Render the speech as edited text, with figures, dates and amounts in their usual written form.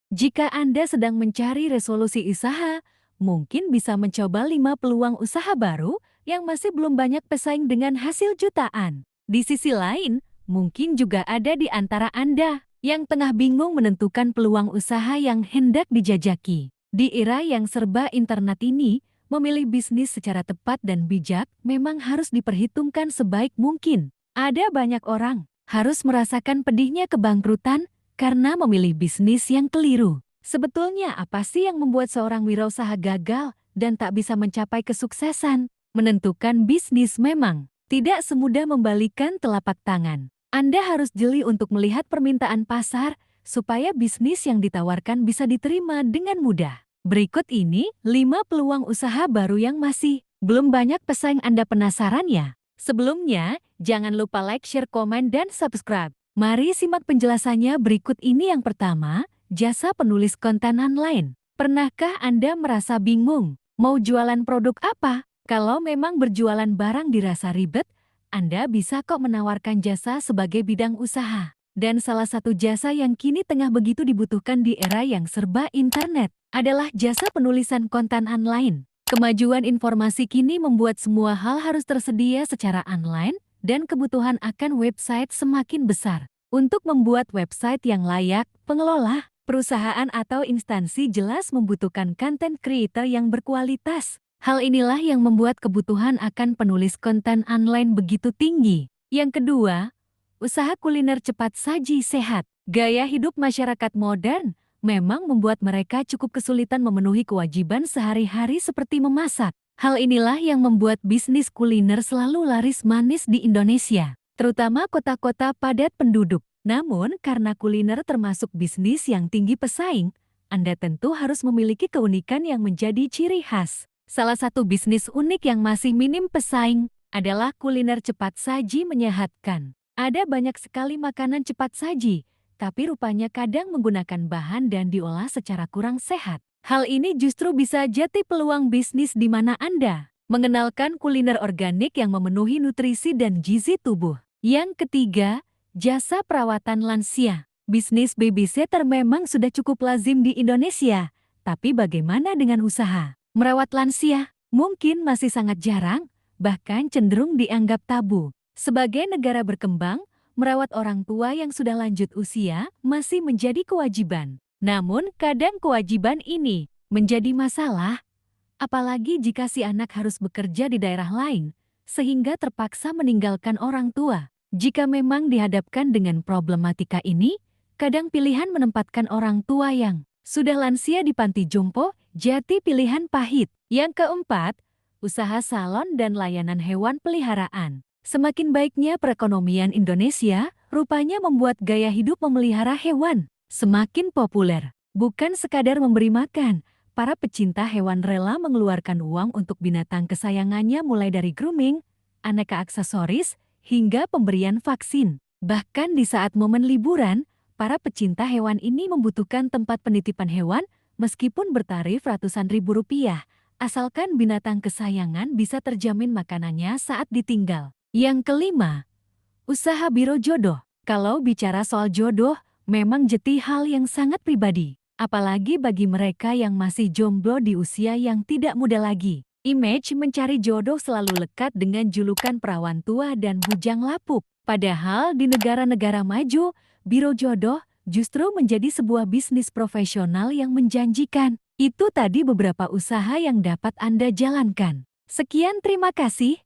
Jika Anda sedang mencari resolusi usaha, mungkin bisa mencoba 5 peluang usaha baru yang masih belum banyak pesaing dengan hasil jutaan. Di sisi lain, mungkin juga ada di antara Anda yang tengah bingung menentukan peluang usaha yang hendak dijajaki. Di era yang serba internet ini, memilih bisnis secara tepat dan bijak memang harus diperhitungkan sebaik mungkin. Ada banyak orang harus merasakan pedihnya kebangkrutan karena memilih bisnis yang keliru. Sebetulnya apa sih yang membuat seorang wirausaha gagal dan tak bisa mencapai kesuksesan? Menentukan bisnis memang tidak semudah membalikan telapak tangan. Anda harus jeli untuk melihat permintaan pasar supaya bisnis yang ditawarkan bisa diterima dengan mudah. Berikut ini 5 peluang usaha baru yang masih belum banyak pesaing. Anda penasaran ya? Sebelumnya, jangan lupa like, share, komen, dan subscribe. Mari simak penjelasannya berikut ini. Yang pertama, jasa penulis konten online. Pernahkah Anda merasa bingung mau jualan produk apa? Kalau memang berjualan barang dirasa ribet, Anda bisa kok menawarkan jasa sebagai bidang usaha. Dan salah satu jasa yang kini tengah begitu dibutuhkan di era yang serba internet adalah jasa penulisan konten online. Kemajuan informasi kini membuat semua hal harus tersedia secara online, dan kebutuhan akan website semakin besar. Untuk membuat website yang layak, pengelola, perusahaan atau instansi jelas membutuhkan content creator yang berkualitas. Hal inilah yang membuat kebutuhan akan penulis konten online begitu tinggi. Yang kedua, usaha kuliner cepat saji sehat. Gaya hidup masyarakat modern memang membuat mereka cukup kesulitan memenuhi kewajiban sehari-hari seperti memasak. Hal inilah yang membuat bisnis kuliner selalu laris manis di Indonesia, terutama kota-kota padat penduduk. Namun, karena kuliner termasuk bisnis yang tinggi pesaing, Anda tentu harus memiliki keunikan yang menjadi ciri khas. Salah satu bisnis unik yang masih minim pesaing adalah kuliner cepat saji menyehatkan. Ada banyak sekali makanan cepat saji, tapi rupanya kadang menggunakan bahan dan diolah secara kurang sehat. Hal ini justru bisa jadi peluang bisnis di mana Anda mengenalkan kuliner organik yang memenuhi nutrisi dan gizi tubuh. Yang ketiga, jasa perawatan lansia. Bisnis babysitter memang sudah cukup lazim di Indonesia, tapi bagaimana dengan usaha merawat lansia? Mungkin masih sangat jarang, bahkan cenderung dianggap tabu. Sebagai negara berkembang, merawat orang tua yang sudah lanjut usia masih menjadi kewajiban. Namun, kadang kewajiban ini menjadi masalah, apalagi jika si anak harus bekerja di daerah lain, sehingga terpaksa meninggalkan orang tua. Jika memang dihadapkan dengan problematika ini, kadang pilihan menempatkan orang tua yang sudah lansia di panti jompo jadi pilihan pahit. Yang keempat, usaha salon dan layanan hewan peliharaan. Semakin baiknya perekonomian Indonesia, rupanya membuat gaya hidup memelihara hewan semakin populer. Bukan sekadar memberi makan, para pecinta hewan rela mengeluarkan uang untuk binatang kesayangannya, mulai dari grooming, aneka aksesoris, hingga pemberian vaksin. Bahkan di saat momen liburan, para pecinta hewan ini membutuhkan tempat penitipan hewan meskipun bertarif ratusan ribu rupiah, asalkan binatang kesayangan bisa terjamin makanannya saat ditinggal. Yang kelima, usaha biro jodoh. Kalau bicara soal jodoh, memang jadi hal yang sangat pribadi. Apalagi bagi mereka yang masih jomblo di usia yang tidak muda lagi. Image mencari jodoh selalu lekat dengan julukan perawan tua dan bujang lapuk. Padahal di negara-negara maju, biro jodoh justru menjadi sebuah bisnis profesional yang menjanjikan. Itu tadi beberapa usaha yang dapat Anda jalankan. Sekian, terima kasih.